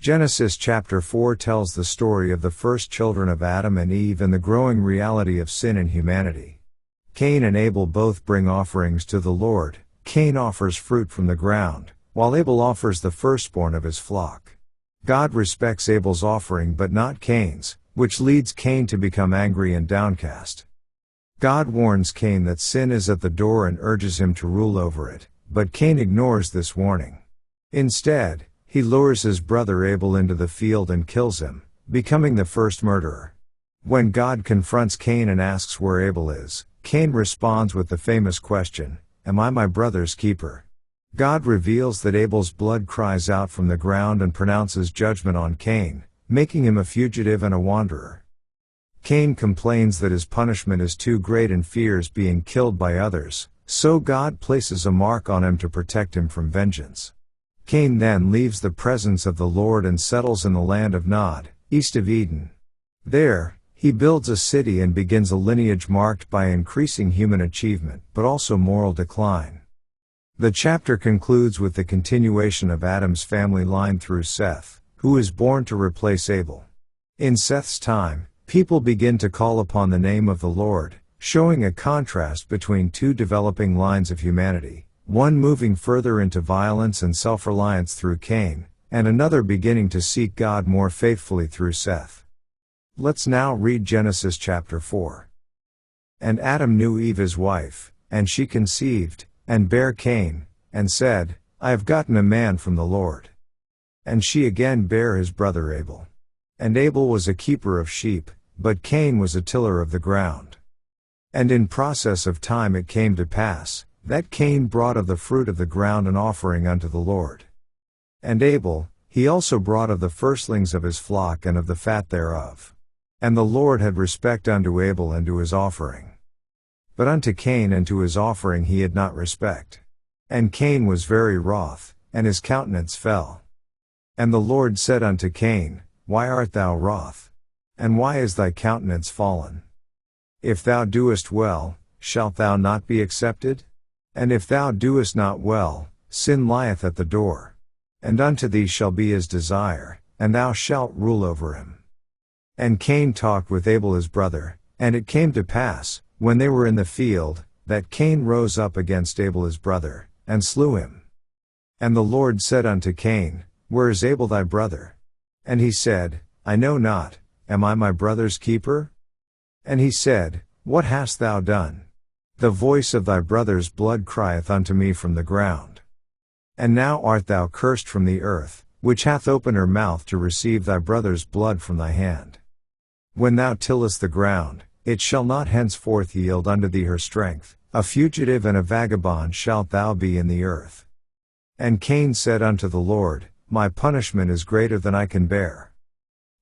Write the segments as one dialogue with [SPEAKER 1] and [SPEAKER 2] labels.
[SPEAKER 1] Genesis chapter 4 tells the story of the first children of Adam and Eve and the growing reality of sin in humanity. Cain and Abel both bring offerings to the Lord. Cain offers fruit from the ground, while Abel offers the firstborn of his flock. God respects Abel's offering but not Cain's, which leads Cain to become angry and downcast. God warns Cain that sin is at the door and urges him to rule over it, but Cain ignores this warning. Instead, he lures his brother Abel into the field and kills him, becoming the first murderer. When God confronts Cain and asks where Abel is, Cain responds with the famous question, "Am I my brother's keeper?" God reveals that Abel's blood cries out from the ground and pronounces judgment on Cain, making him a fugitive and a wanderer. Cain complains that his punishment is too great and fears being killed by others, so God places a mark on him to protect him from vengeance. Cain then leaves the presence of the Lord and settles in the land of Nod, east of Eden. There, he builds a city and begins a lineage marked by increasing human achievement, but also moral decline. The chapter concludes with the continuation of Adam's family line through Seth, who is born to replace Abel. In Seth's time, people begin to call upon the name of the Lord, showing a contrast between two developing lines of humanity, one moving further into violence and self-reliance through Cain, and another beginning to seek God more faithfully through Seth. Let's now read Genesis chapter 4. And Adam knew Eve his wife, and she conceived, and bare Cain, and said, I have gotten a man from the Lord. And she again bare his brother Abel. And Abel was a keeper of sheep, but Cain was a tiller of the ground. And in process of time it came to pass, that Cain brought of the fruit of the ground an offering unto the Lord. And Abel, he also brought of the firstlings of his flock and of the fat thereof. And the Lord had respect unto Abel and to his offering. But unto Cain and to his offering he had not respect. And Cain was very wroth, and his countenance fell. And the Lord said unto Cain, Why art thou wroth? And why is thy countenance fallen? If thou doest well, shalt thou not be accepted? And if thou doest not well, sin lieth at the door. And unto thee shall be his desire, and thou shalt rule over him. And Cain talked with Abel his brother, and it came to pass, when they were in the field, that Cain rose up against Abel his brother, and slew him. And the Lord said unto Cain, Where is Abel thy brother? And he said, I know not, am I my brother's keeper? And he said, What hast thou done? The voice of thy brother's blood crieth unto me from the ground. And now art thou cursed from the earth, which hath opened her mouth to receive thy brother's blood from thy hand. When thou tillest the ground, it shall not henceforth yield unto thee her strength, a fugitive and a vagabond shalt thou be in the earth. And Cain said unto the Lord, My punishment is greater than I can bear.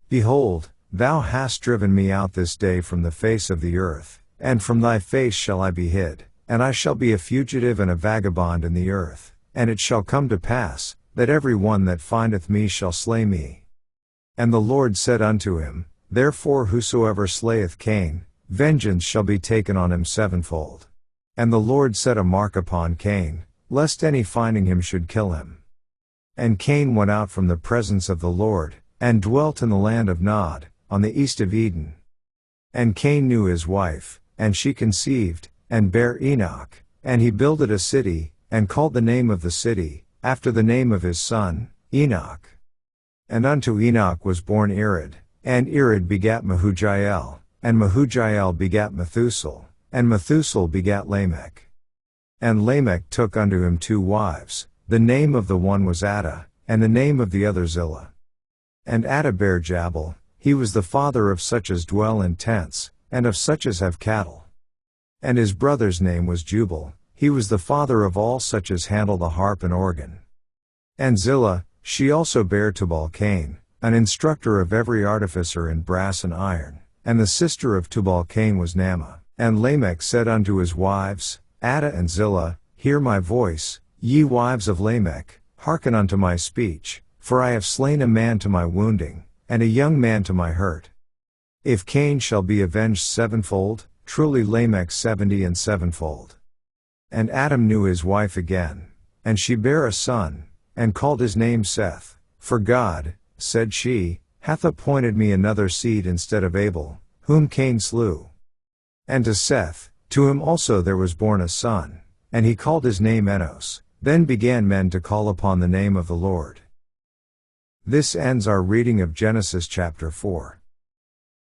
[SPEAKER 1] Behold, thou hast driven me out this day from the face of the earth, and from thy face shall I be hid, and I shall be a fugitive and a vagabond in the earth, and it shall come to pass, that every one that findeth me shall slay me. And the Lord said unto him, Therefore whosoever slayeth Cain, vengeance shall be taken on him sevenfold. And the Lord set a mark upon Cain, lest any finding him should kill him. And Cain went out from the presence of the Lord, and dwelt in the land of Nod, on the east of Eden. And Cain knew his wife, and she conceived, and bare Enoch, and he builded a city, and called the name of the city, after the name of his son, Enoch. And unto Enoch was born Irad, and Irad begat Mehujael, and Mehujael begat Methuselah, and Methuselah begat Lamech. And Lamech took unto him 2 wives, the name of the one was Adah, and the name of the other Zillah. And Adah bare Jabal, he was the father of such as dwell in tents, and of such as have cattle. And his brother's name was Jubal, he was the father of all such as handle the harp and organ. And Zillah, she also bare Tubal-Cain, an instructor of every artificer in brass and iron, and the sister of Tubal-Cain was Naamah. And Lamech said unto his wives, Adah and Zillah, Hear my voice, ye wives of Lamech, hearken unto my speech, for I have slain a man to my wounding, and a young man to my hurt. If Cain shall be avenged sevenfold, truly Lamech 70 and sevenfold. And Adam knew his wife again, and she bare a son, and called his name Seth, for God, said she, hath appointed me another seed instead of Abel, whom Cain slew. And to Seth, to him also there was born a son, and he called his name Enos. Then began men to call upon the name of the Lord. This ends our reading of Genesis chapter 4.